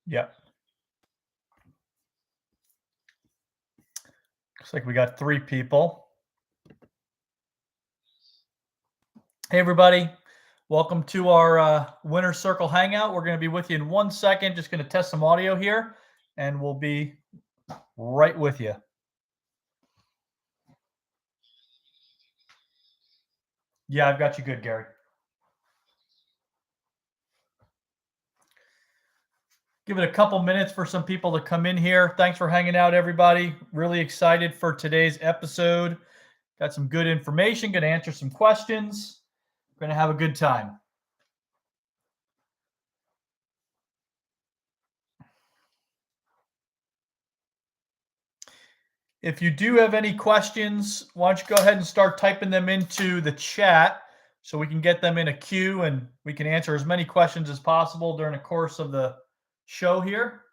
Yep. Looks like we got 3 people. Hey, everybody. Welcome to our Winner Circle Hangout. We're going to be with you in 1 second. Just going to test some audio here, and we'll be right with you. Yeah, I've got you good, Gary. Give it a couple minutes for some people to come in here. Thanks for hanging out, everybody. Really excited for today's episode. Got some good information. Going to answer some questions. Going to have a good time. If you do have any questions, why don't you go ahead and start typing them into the chat so we can get them in a queue and we can answer as many questions as possible during the course of the show here.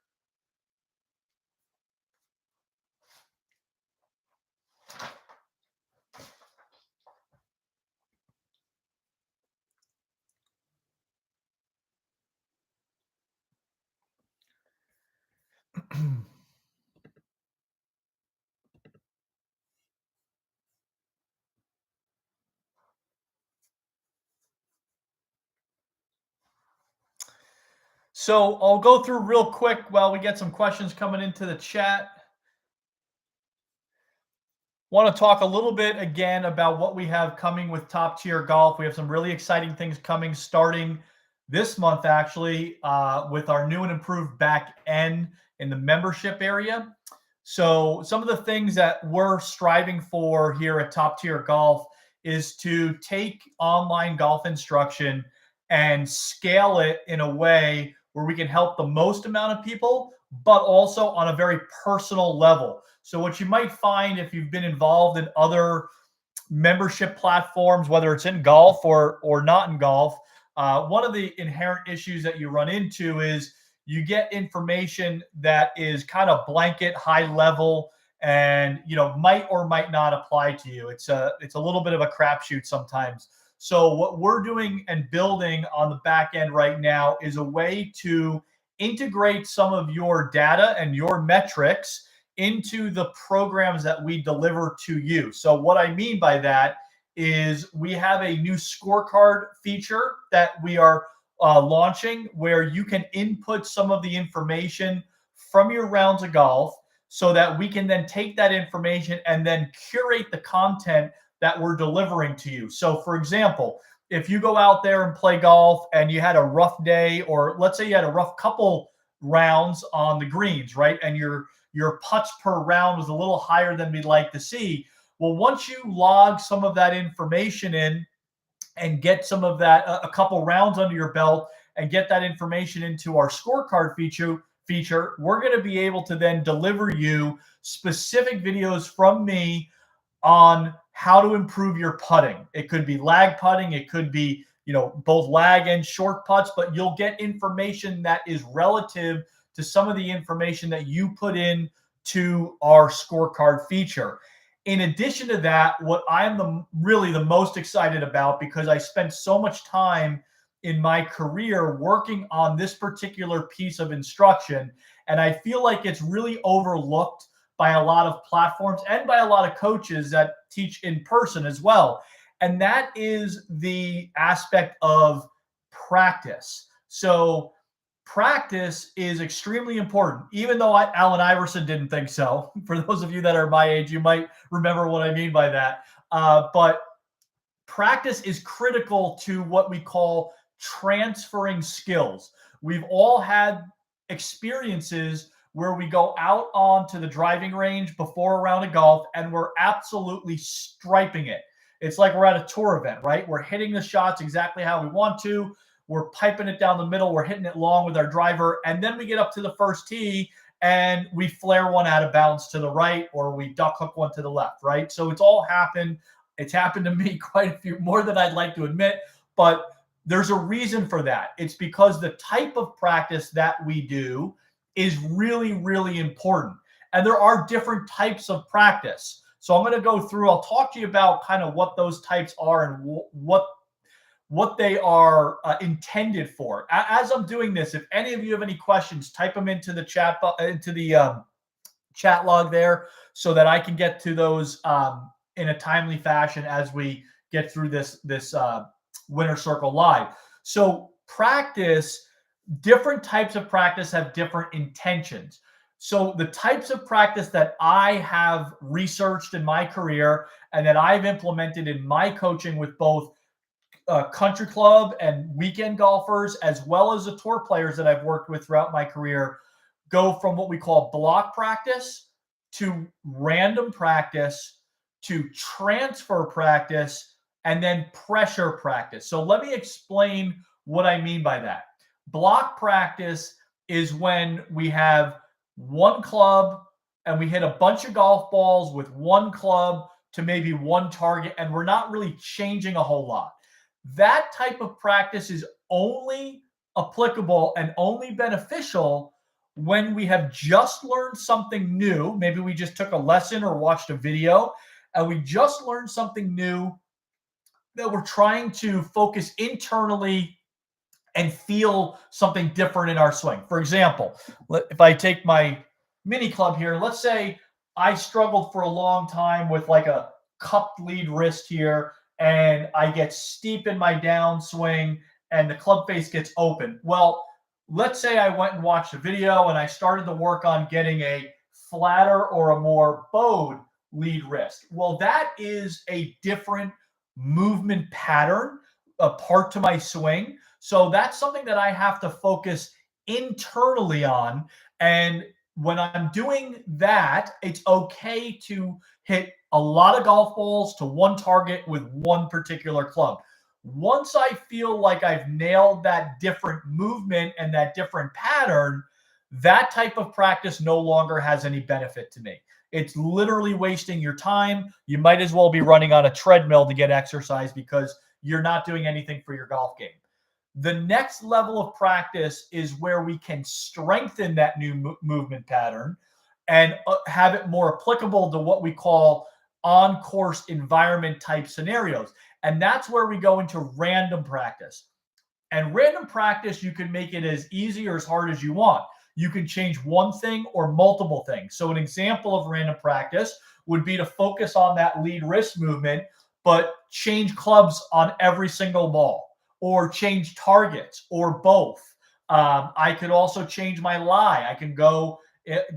So I'll go through real quick while we get some questions coming into the chat. Want to talk a little bit again about what we have coming with Top Tier Golf. We have some really exciting things coming starting this month, actually, with our new and improved back end in the membership area. So some of the things that we're striving for here at Top Tier Golf is to take online golf instruction and scale it in a way where we can help the most amount of people, but also on a very personal level. So what you might find if you've been involved in other membership platforms, whether it's in golf or not in golf, one of the inherent issues that you run into is you get information that is kind of blanket, high level, and might or might not apply to you. It's a little bit of a crapshoot sometimes. So what we're doing and building on the back end right now is a way to integrate some of your data and your metrics into the programs that we deliver to you. So what I mean by that is we have a new scorecard feature that we are launching where you can input some of the information from your rounds of golf so that we can then take that information and then curate the content that we're delivering to you. So for example, if you go out there and play golf and you had a rough day, or let's say you had a rough couple rounds on the greens, right? And your putts per round was a little higher than we'd like to see. Well, once you log some of that information in and get some of that, a couple rounds under your belt, and get that information into our scorecard feature, we're going to be able to then deliver you specific videos from me on how to improve your putting. It could be lag putting, it could be both lag and short putts, but you'll get information that is relative to some of the information that you put in to our scorecard feature. In addition to that, what I'm really the most excited about, because I spent so much time in my career working on this particular piece of instruction, and I feel like it's really overlooked by a lot of platforms and by a lot of coaches that teach in person as well. And that is the aspect of practice. So practice is extremely important, even though Allen Iverson didn't think so. For those of you that are my age, you might remember what I mean by that. But practice is critical to what we call transferring skills. We've all had experiences where we go out onto the driving range before a round of golf and we're absolutely striping it. It's like we're at a tour event, right? We're hitting the shots exactly how we want to. We're piping it down the middle. We're hitting it long with our driver. And then we get up to the first tee and we flare one out of bounds to the right, or we duck hook one to the left, right? So it's all happened. It's happened to me quite a few, more than I'd like to admit, but there's a reason for that. It's because the type of practice that we do is really, really important. And there are different types of practice. So I'm going to go through, I'll talk to you about kind of what those types are and what what they are intended for. As I'm doing this, if any of you have any questions, type them into the chat log there so that I can get to those in a timely fashion as we get through this Winner Circle Live. So practice, different types of practice have different intentions. So the types of practice that I have researched in my career and that I've implemented in my coaching with both country club and weekend golfers, as well as the tour players that I've worked with throughout my career, go from what we call block practice to random practice to transfer practice and then pressure practice. So let me explain what I mean by that. Block practice is when we have one club and we hit a bunch of golf balls with one club to maybe one target, and we're not really changing a whole lot. That type of practice is only applicable and only beneficial when we have just learned something new. Maybe we just took a lesson or watched a video and we just learned something new that we're trying to focus internally and feel something different in our swing. For example, if I take my mini club here, let's say I struggled for a long time with like a cupped lead wrist here, and I get steep in my downswing and the club face gets open. Well, let's say I went and watched a video and I started to work on getting a flatter or a more bowed lead wrist. Well, that is a different movement pattern, a part to my swing. So that's something that I have to focus internally on. And when I'm doing that, it's okay to hit a lot of golf balls to one target with one particular club. Once I feel like I've nailed that different movement and that different pattern, that type of practice no longer has any benefit to me. It's literally wasting your time. You might as well be running on a treadmill to get exercise because you're not doing anything for your golf game. The next level of practice is where we can strengthen that new movement pattern and have it more applicable to what we call on-course environment type scenarios. And that's where we go into random practice. And random practice, you can make it as easy or as hard as you want. You can change one thing or multiple things. So an example of random practice would be to focus on that lead wrist movement, but change clubs on every single ball, or change targets, or both. I could also change my lie. I can go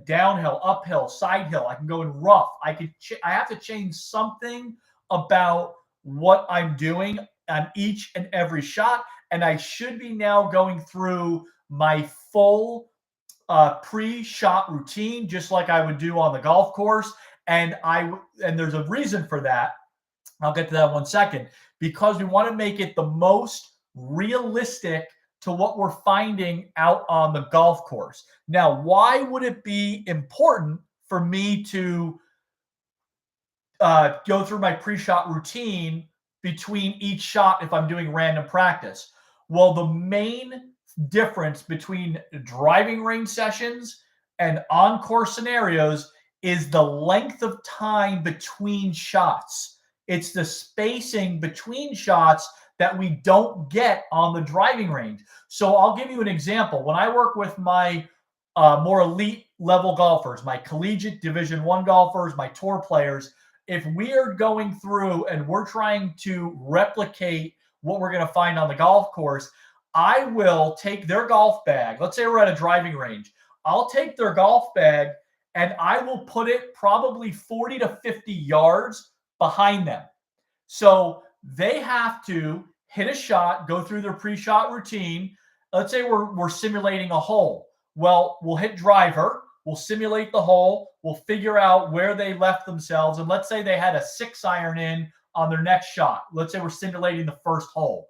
downhill, uphill, side hill. I can go in rough. I have to change something about what I'm doing on each and every shot. And I should be now going through my full pre-shot routine, just like I would do on the golf course. And there's a reason for that. I'll get to that in 1 second, because we want to make it the most realistic to what we're finding out on the golf course. Now, why would it be important for me to go through my pre-shot routine between each shot if I'm doing random practice? Well, the main difference between driving range sessions and on-course scenarios is the length of time between shots. It's the spacing between shots that we don't get on the driving range. So I'll give you an example. When I work with my more elite level golfers, my collegiate Division I golfers, my tour players, if we are going through and we're trying to replicate what we're going to find on the golf course, I will take their golf bag. Let's say we're at a driving range. I'll take their golf bag and I will put it probably 40 to 50 yards behind them. So they have to hit a shot, go through their pre-shot routine. Let's say we're simulating a hole. Well, we'll hit driver. We'll simulate the hole. We'll figure out where they left themselves. And let's say they had a 6-iron in on their next shot. Let's say we're simulating the first hole.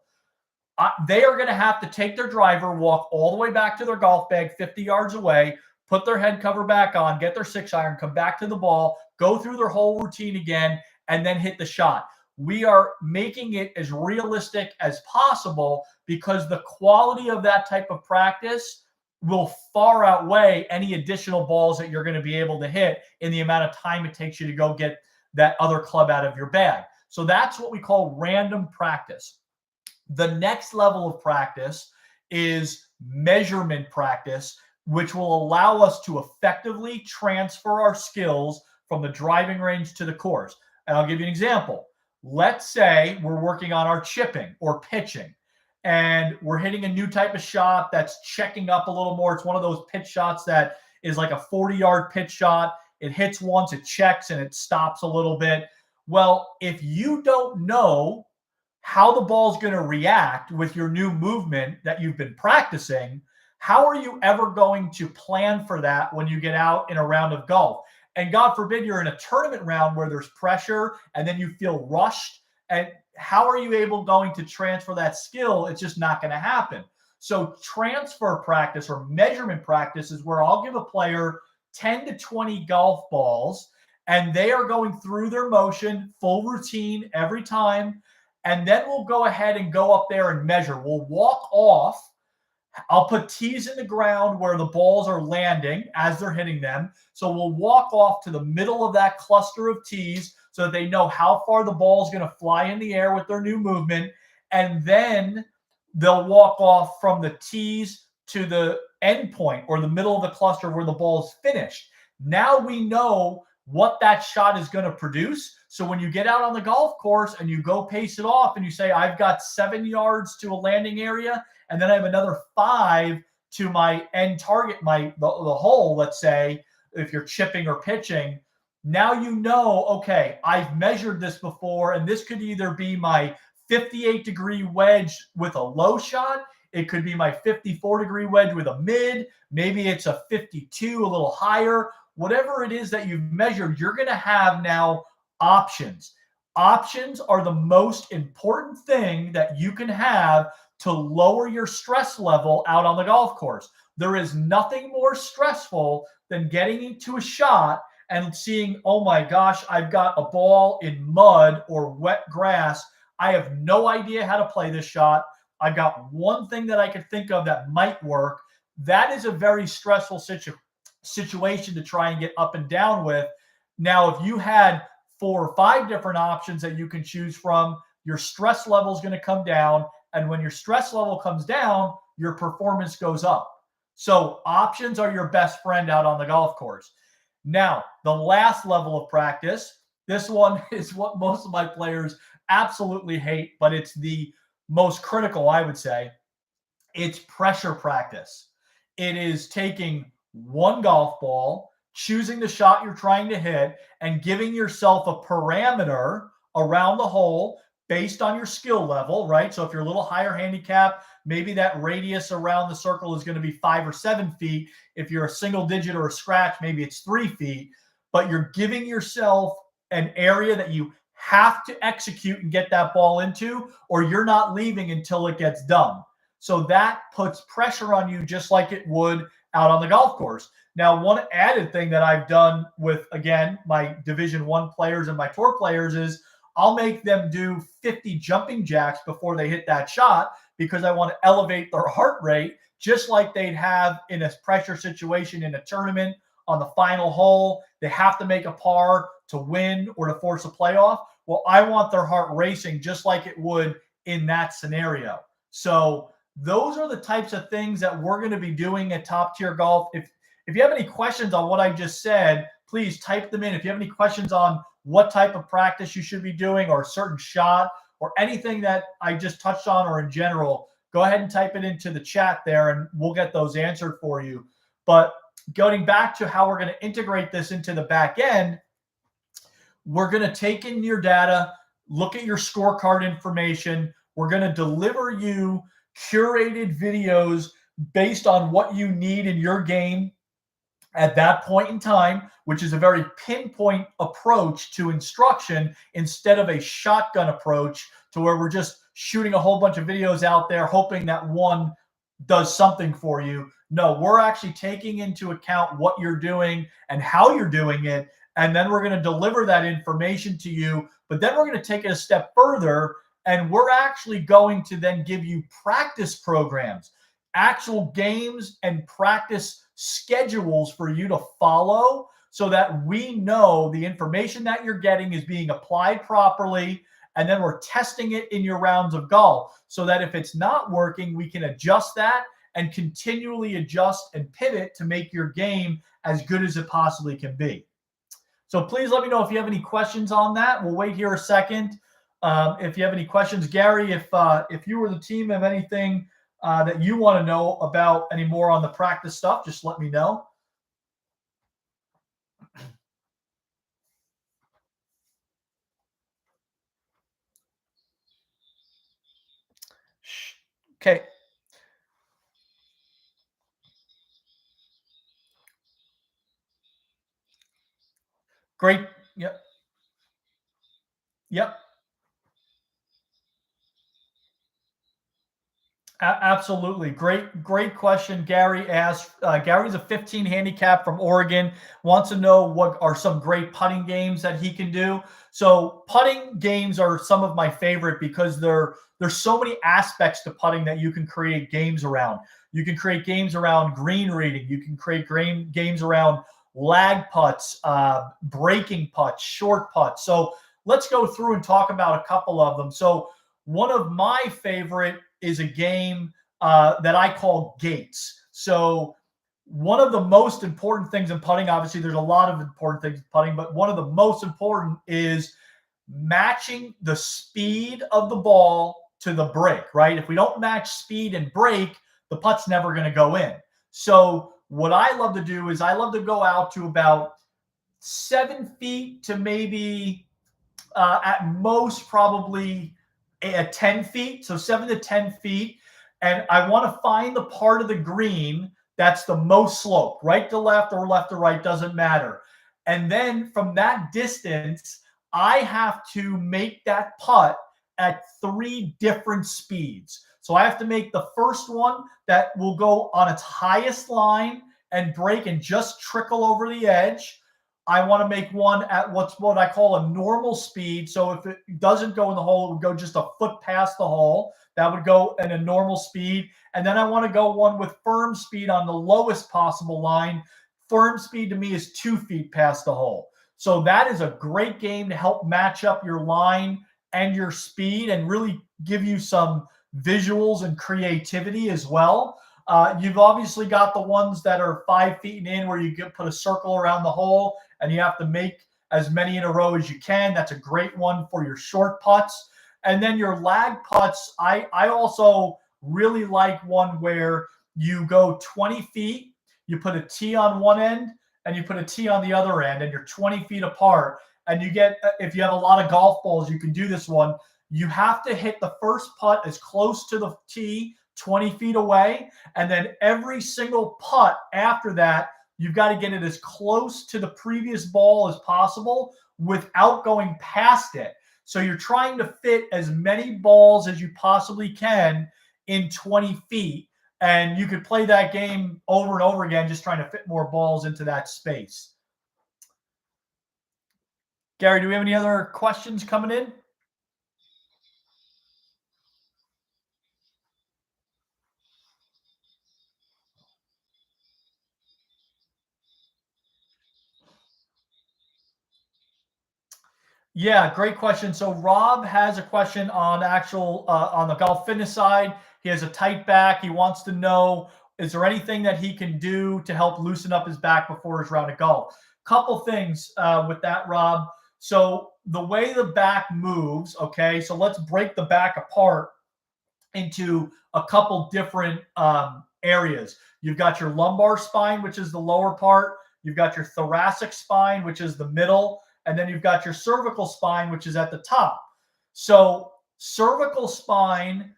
They are going to have to take their driver, walk all the way back to their golf bag 50 yards away, put their head cover back on, get their 6-iron, come back to the ball, go through their whole routine again, and then hit the shot. We are making it as realistic as possible because the quality of that type of practice will far outweigh any additional balls that you're going to be able to hit in the amount of time it takes you to go get that other club out of your bag. So that's what we call random practice. The next level of practice is measurement practice, which will allow us to effectively transfer our skills from the driving range to the course. And I'll give you an example. Let's say we're working on our chipping or pitching, and we're hitting a new type of shot that's checking up a little more. It's one of those pitch shots that is like a 40-yard pitch shot. It hits once, it checks, and it stops a little bit. Well, if you don't know how the ball's going to react with your new movement that you've been practicing, how are you ever going to plan for that when you get out in a round of golf? And God forbid you're in a tournament round where there's pressure and then you feel rushed. And how are you going to transfer that skill? It's just not going to happen. So transfer practice or measurement practice is where I'll give a player 10 to 20 golf balls, and they are going through their motion, full routine every time. And then we'll go ahead and go up there and measure. We'll walk off. I'll put tees in the ground where the balls are landing as they're hitting them. So we'll walk off to the middle of that cluster of tees so that they know how far the ball is going to fly in the air with their new movement. And then they'll walk off from the tees to the end point or the middle of the cluster where the ball is finished. Now we know what that shot is going to produce. So when you get out on the golf course and you go pace it off and you say, I've got 7 yards to a landing area, and then I have another 5 to my end target, the hole, let's say, if you're chipping or pitching, now you know, okay, I've measured this before, and this could either be my 58-degree wedge with a low shot. It could be my 54-degree wedge with a mid. Maybe it's a 52, a little higher. Whatever it is that you've measured, you're going to have now options. Options are the most important thing that you can have to lower your stress level out on the golf course. There is nothing more stressful than getting into a shot and seeing, oh my gosh, I've got a ball in mud or wet grass. I have no idea how to play this shot. I've got one thing that I could think of that might work. That is a very stressful situation to try and get up and down with. Now, if you had 4 or 5 different options that you can choose from, your stress level is going to come down. And when your stress level comes down, your performance goes up. So options are your best friend out on the golf course. Now, the last level of practice, this one is what most of my players absolutely hate, but it's the most critical, I would say. It's pressure practice. It is taking one golf ball, choosing the shot you're trying to hit, and giving yourself a parameter around the hole based on your skill level, right? So if you're a little higher handicap, maybe that radius around the circle is going to be 5 or 7 feet. If you're a single digit or a scratch, maybe it's 3 feet. But you're giving yourself an area that you have to execute and get that ball into, or you're not leaving until it gets done. So that puts pressure on you just like it would out on the golf course. Now, one added thing that I've done with, again, my Division I players and my tour players is I'll make them do 50 jumping jacks before they hit that shot because I want to elevate their heart rate just like they'd have in a pressure situation in a tournament on the final hole. They have to make a par to win or to force a playoff. Well, I want their heart racing just like it would in that scenario. So those are the types of things that we're going to be doing at Top Tier Golf. If you have any questions on what I just said, please type them in. If you have any questions on what type of practice you should be doing or a certain shot or anything that I just touched on or in general, go ahead and type it into the chat there and we'll get those answered for you. But going back to how we're going to integrate this into the back end, we're going to take in your data, look at your scorecard information. We're going to deliver you curated videos based on what you need in your game at that point in time, which is a very pinpoint approach to instruction instead of a shotgun approach to where we're just shooting a whole bunch of videos out there hoping that one does something for you. No, we're actually taking into account what you're doing and how you're doing it, and then we're going to deliver that information to you. But then we're going to take it a step further, and we're actually going to then give you practice programs, actual games and practice schedules for you to follow so that we know the information that you're getting is being applied properly and then we're testing it in your rounds of golf so that if it's not working, we can adjust that and continually adjust and pivot to make your game as good as it possibly can be. So please let me know if you have any questions on that. We'll wait here a second. If you have any questions, Gary, if you were the team, have anything that you want to know about any more on the practice stuff, just let me know. Okay. Great. Yep. Yep. Absolutely. Great question. Gary asked. Gary's a 15 handicap from Oregon, wants to know what are some great putting games that he can do. So putting games are some of my favorite because there's so many aspects to putting that you can create games around. You can create games around green reading. You can create games around lag putts, breaking putts, short putts. So let's go through and talk about a couple of them. So one of my favorite is a game that I call gates. So one of the most important things in putting, obviously there's a lot of important things in putting, but one of the most important is matching the speed of the ball to the break, right? If we don't match speed and break, the putt's never going to go in. So what I love to do is I love to go out to about 7 feet to maybe at most probably 10 feet, so 7 to 10 feet. And I want to find the part of the green that's the most slope, right to left or left to right, doesn't matter. And then from that distance, I have to make that putt at 3 different speeds. So I have to make the first one that will go on its highest line and break and just trickle over the edge. I want to make one at what I call a normal speed. So if it doesn't go in the hole, it would go just a foot past the hole. That would go at a normal speed. And then I want to go one with firm speed on the lowest possible line. Firm speed to me is 2 feet past the hole. So that is a great game to help match up your line and your speed and really give you some visuals and creativity as well. You've obviously got the ones that are 5 feet and in where you can put a circle around the hole and you have to make as many in a row as you can. That's a great one for your short putts. And then your lag putts, I also really like one where you go 20 feet, you put a tee on one end and you put a tee on the other end and you're 20 feet apart. And you get, if you have a lot of golf balls, you can do this one. You have to hit the first putt as close to the tee 20 feet away. And then every single putt after that, you've got to get it as close to the previous ball as possible without going past it. So you're trying to fit as many balls as you possibly can in 20 feet. And you could play that game over and over again, just trying to fit more balls into that space. Gary, do we have any other questions coming in? Yeah, great question. So Rob has a question on on the golf fitness side. He has a tight back. He wants to know, is there anything that he can do to help loosen up his back before his round of golf? Couple things with that, Rob. So the way the back moves, okay, so let's break the back apart into a couple different areas. You've got your lumbar spine, which is the lower part. You've got your thoracic spine, which is the middle. And then you've got your cervical spine, which is at the top. So cervical spine,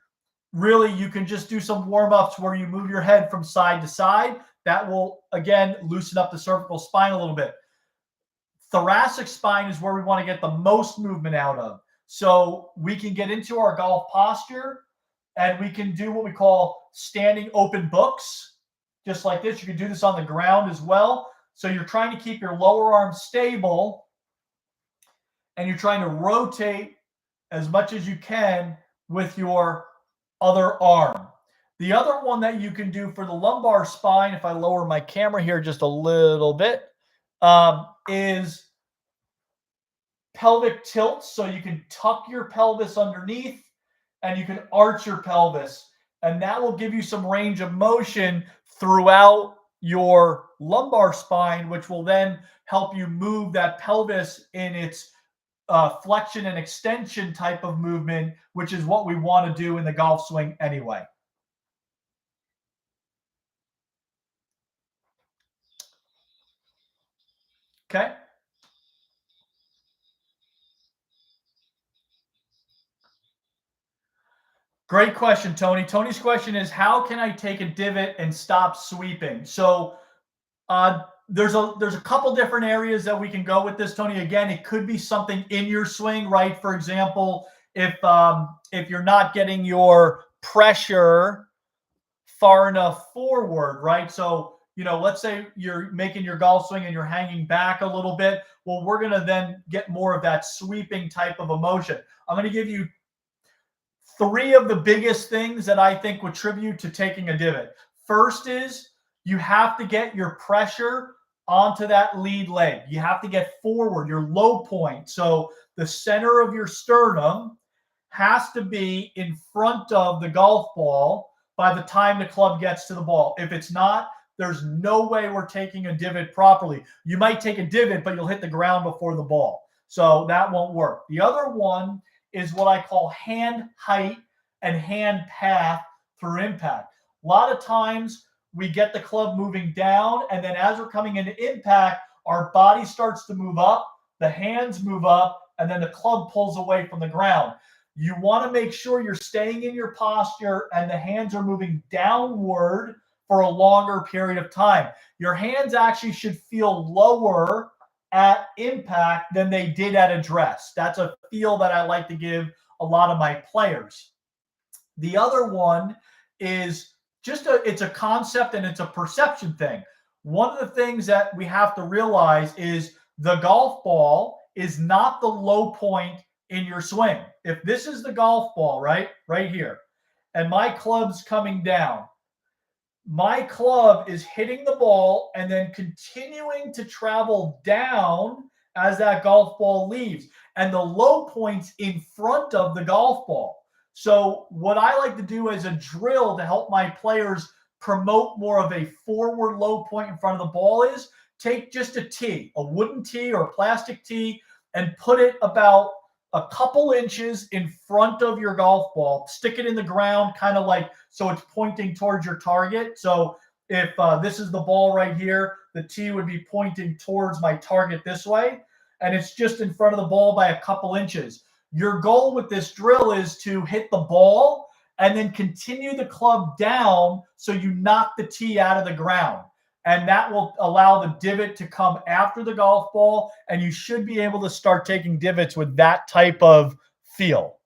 really, you can just do some warm-ups where you move your head from side to side. That will, again, loosen up the cervical spine a little bit. Thoracic spine is where we want to get the most movement out of. So we can get into our golf posture and we can do what we call standing open books, just like this. You can do this on the ground as well. So you're trying to keep your lower arm stable and you're trying to rotate as much as you can with your other arm. The other one that you can do for the lumbar spine, if I lower my camera here just a little bit, is pelvic tilts, so you can tuck your pelvis underneath and you can arch your pelvis. And that will give you some range of motion throughout your lumbar spine, which will then help you move that pelvis in its flexion and extension type of movement, which is what we want to do in the golf swing anyway. Okay. Great question, Tony. Tony's question is, how can I take a divot and stop sweeping? So there's a couple different areas that we can go with this, Tony. Again, it could be something in your swing, right? For example, if you're not getting your pressure far enough forward, right? So, let's say you're making your golf swing and you're hanging back a little bit. Well, we're going to then get more of that sweeping type of emotion. I'm going to give you three of the biggest things that I think would tribute to taking a divot. First is you have to get your pressure onto that lead leg. You have to get forward, your low point. So the center of your sternum has to be in front of the golf ball by the time the club gets to the ball. If it's not, there's no way we're taking a divot properly. You might take a divot, but you'll hit the ground before the ball. So that won't work. The other one is what I call hand height and hand path through impact. A lot of times we get the club moving down, and then as we're coming into impact, our body starts to move up, the hands move up, and then the club pulls away from the ground. You want to make sure you're staying in your posture and the hands are moving downward for a longer period of time. Your hands actually should feel lower at impact than they did at address. That's a feel that I like to give a lot of my players. The other one is it's a concept and it's a perception thing. One of the things that we have to realize is the golf ball is not the low point in your swing. If this is the golf ball, right here, and my club's coming down, my club is hitting the ball and then continuing to travel down as that golf ball leaves. And the low point's in front of the golf ball. So what I like to do as a drill to help my players promote more of a forward low point in front of the ball is take just a tee, a wooden tee or a plastic tee, and put it about a couple inches in front of your golf ball. Stick it in the ground, kind of like so it's pointing towards your target. So if this is the ball right here, the tee would be pointing towards my target this way, and it's just in front of the ball by a couple inches. Your goal with this drill is to hit the ball and then continue the club down so you knock the tee out of the ground. And that will allow the divot to come after the golf ball, and you should be able to start taking divots with that type of feel.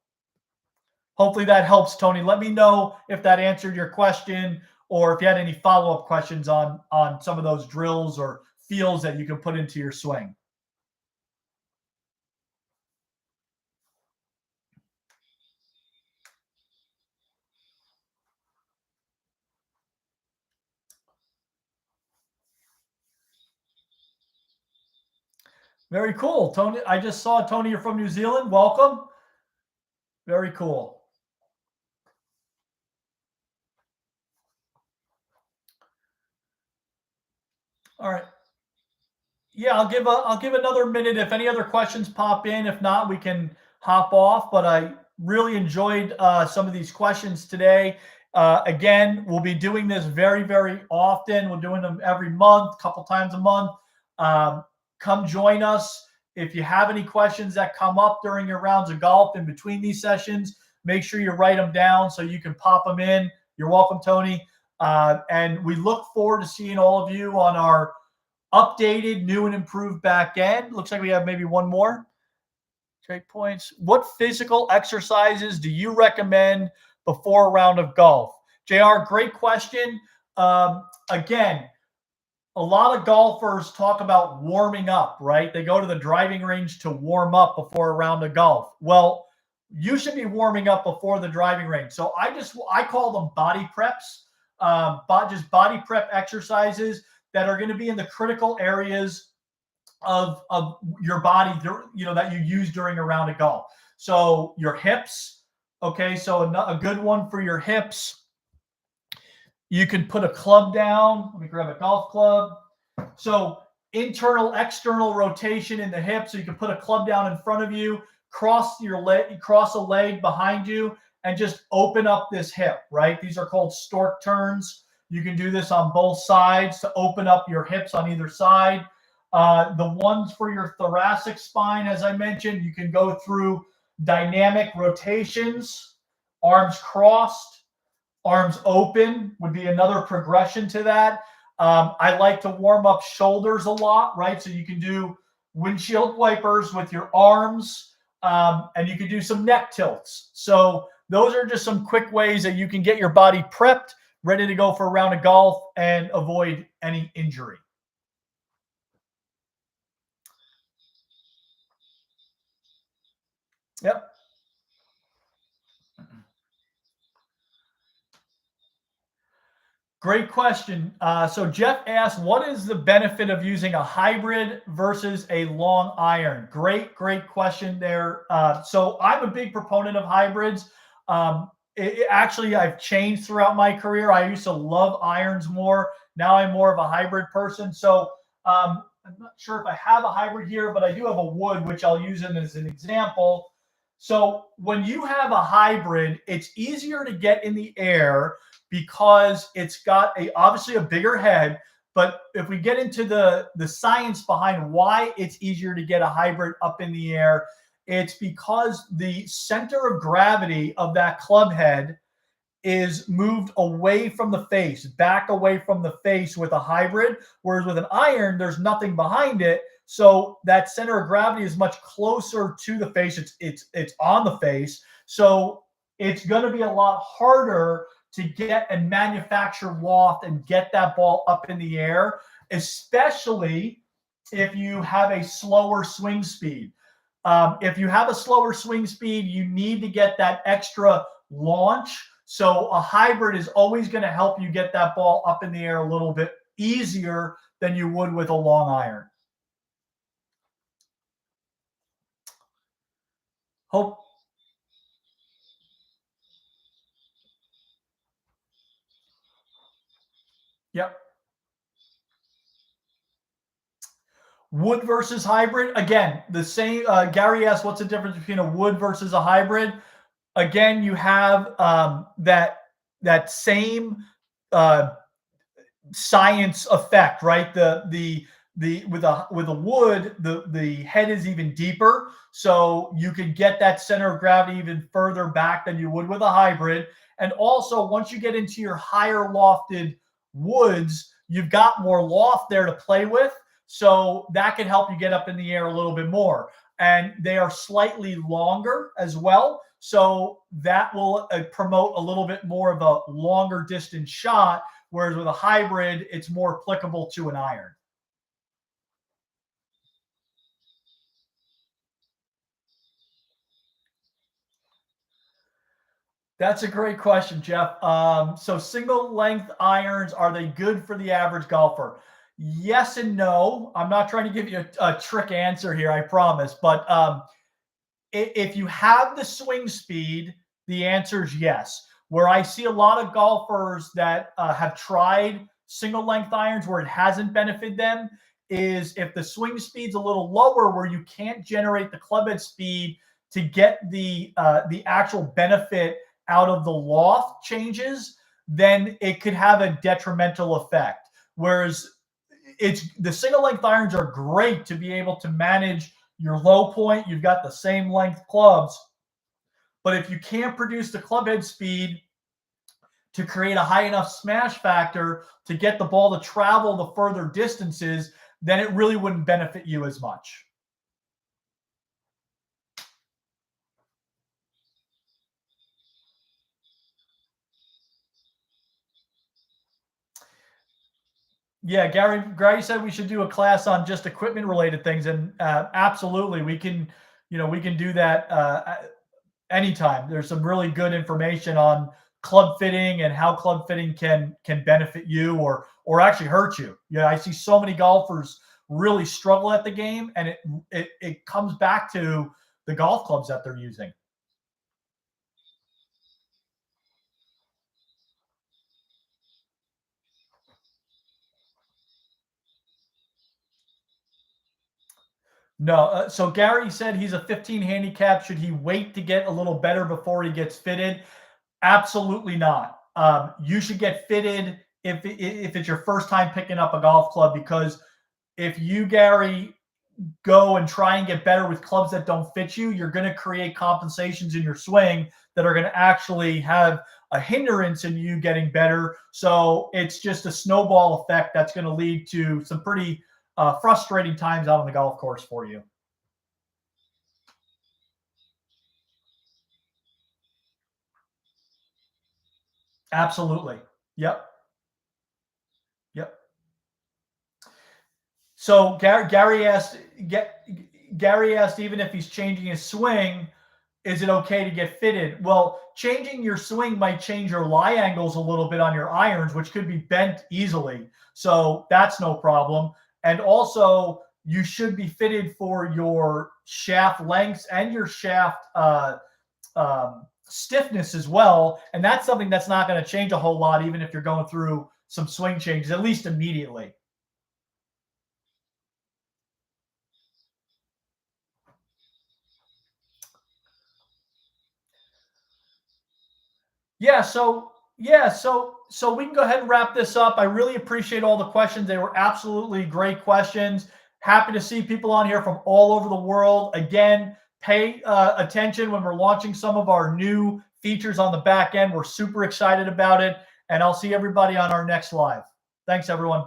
Hopefully that helps, Tony. Let me know if that answered your question or if you had any follow-up questions on some of those drills or feels that you can put into your swing. Very cool, Tony. I just saw, Tony, you're from New Zealand. Welcome. Very cool. All right. Yeah, I'll give another minute if any other questions pop in. If not, we can hop off. But I really enjoyed some of these questions today. Again, we'll be doing this very, very often. We're doing them every month, a couple times a month. Come join us. If you have any questions that come up during your rounds of golf in between these sessions, make sure you write them down so you can pop them in. You're welcome, Tony. And we look forward to seeing all of you on our updated, new and improved back end. Looks like we have maybe one more. Checkpoints. What physical exercises do you recommend before a round of golf? JR, great question. Again, a lot of golfers talk about warming up, right? They go to the driving range to warm up before a round of golf. Well, you should be warming up before the driving range. So I call them body preps, just body prep exercises that are going to be in the critical areas of your body, that you use during a round of golf. So your hips, okay, so a good one for your hips. You can put a club down. Let me grab a golf club. So internal, external rotation in the hip. So you can put a club down in front of you, cross your leg, cross a leg behind you, and just open up this hip, right? These are called stork turns. You can do this on both sides to open up your hips on either side. The ones for your thoracic spine, as I mentioned, you can go through dynamic rotations, arms crossed, arms open would be another progression to that. I like to warm up shoulders a lot, right? So you can do windshield wipers with your arms, and you can do some neck tilts. So those are just some quick ways that you can get your body prepped, ready to go for a round of golf and avoid any injury. Yep. Great question. So Jeff asked, what is the benefit of using a hybrid versus a long iron? Great question there. So I'm a big proponent of hybrids. Actually, I've changed throughout my career. I used to love irons more. Now I'm more of a hybrid person. So I'm not sure if I have a hybrid here, but I do have a wood, which I'll use as an example. So when you have a hybrid, it's easier to get in the air because it's got obviously a bigger head. But if we get into the science behind why it's easier to get a hybrid up in the air, it's because the center of gravity of that club head is moved away from the face, back away from the face with a hybrid, whereas with an iron, there's nothing behind it. So that center of gravity is much closer to the face. It's on the face. So it's going to be a lot harder to get and manufacture loft and get that ball up in the air, especially if you have a slower swing speed. If you have a slower swing speed, you need to get that extra launch. So a hybrid is always going to help you get that ball up in the air a little bit easier than you would with a long iron. Hope. Yep. Wood versus hybrid. Again, the same. Gary asked, what's the difference between a wood versus a hybrid? Again, you have that same uh, science effect, right? The with a wood, the head is even deeper, so you can get that center of gravity even further back than you would with a hybrid. And also, once you get into your higher lofted woods, you've got more loft there to play with, so that can help you get up in the air a little bit more. And they are slightly longer as well, so that will promote a little bit more of a longer distance shot. Whereas with a hybrid, it's more applicable to an iron. That's a great question, Jeff. So single length irons, are they good for the average golfer? Yes and no. I'm not trying to give you a trick answer here, I promise. But if you have the swing speed, the answer is yes. Where I see a lot of golfers that have tried single length irons where it hasn't benefited them is if the swing speed's a little lower, where you can't generate the club head speed to get the actual benefit out of the loft changes, then it could have a detrimental effect. Whereas it's the single length irons are great to be able to manage your low point. You've got the same length clubs, but if you can't produce the club head speed to create a high enough smash factor to get the ball to travel the further distances, then it really wouldn't benefit you as much. Yeah, Gary said we should do a class on just equipment related things, and absolutely, we can do that anytime. There's some really good information on club fitting and how club fitting can benefit you or actually hurt you. Yeah, I see so many golfers really struggle at the game, and it comes back to the golf clubs that they're using. No, so Gary said he's a 15 handicap. Should he wait to get a little better before he gets fitted? Absolutely not. You should get fitted if it's your first time picking up a golf club, because if you, Gary, go and try and get better with clubs that don't fit you, you're going to create compensations in your swing that are going to actually have a hindrance in you getting better. So it's just a snowball effect that's going to lead to some pretty frustrating times out on the golf course for you. Absolutely. Yep. Yep. So Gary asked, even if he's changing his swing, is it okay to get fitted? Well, changing your swing might change your lie angles a little bit on your irons, which could be bent easily. So that's no problem. And also, you should be fitted for your shaft lengths and your shaft stiffness as well. And that's something that's not going to change a whole lot, even if you're going through some swing changes, at least immediately. So we can go ahead and wrap this up. I really appreciate all the questions. They were absolutely great questions. Happy to see people on here from all over the world. Again, pay attention when we're launching some of our new features on the back end. We're super excited about it, and I'll see everybody on our next live. Thanks, everyone.